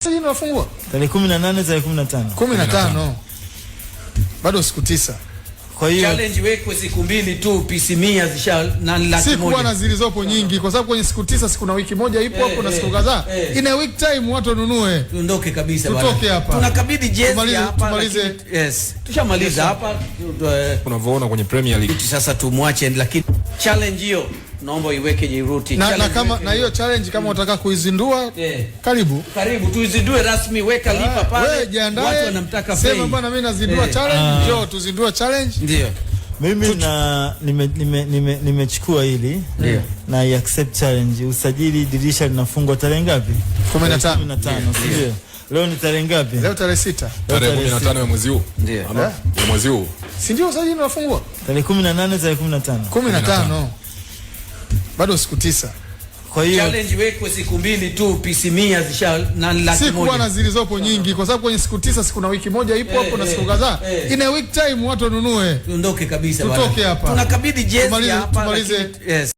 Lini unafungua? Tarehe 18 tarehe 15. 15. Bado siku 9. Kwa hiyo challenge wekwe siku 2 tu, PC 100 zisha na laki moja. Siku bwana zilizopo nyingi kwa sababu kwenye siku 9 siku na wiki moja ipo hapo na siku kadhaa. In a week time watu wanunue. Tuondoke kabisa bwana. Tutoke hapa. Tunakabidhi jezi hapa. Tumalize. Yes. Tushamaliza hapa. Unavyoona kwenye Premier League. Sasa tumwache, lakini challenge hiyo naomba iweke Jairuti. Na kama na hiyo challenge kama unataka kuizindua, karibu tuizindue rasmi, weka lipa pale. Wewe jiandae. Watu wanamtaka pay. Sema bwana mimi nazindua challenge, njoo tuzindue challenge. Ndio. Mimi nimechukua hili. Ndio. Na I accept challenge. Usajili dirisha linafungwa tarehe ngapi? 15. Ndio. Leo ni tarehe ngapi? Leo tarehe 6. Tarehe 15 ya mwezi huu. Ndio. Ya mwezi huu. Si ndio usajili unafungwa? Tarehe 18 tarehe 15. 15. Bado siku 9. Kwa hiyo challenge wekwe siku 2 tu, PC 100 zisha na laki moja. Siku bwana zilizopo nyingi kwa sababu kwenye siku 9 siku na wiki moja ipo hapo na siku kadhaa. In a week time watu wanunue. Tuondoke kabisa bwana. Tutoke hapa. Tunakabidhi jezi hapa. Tumalize. Yes.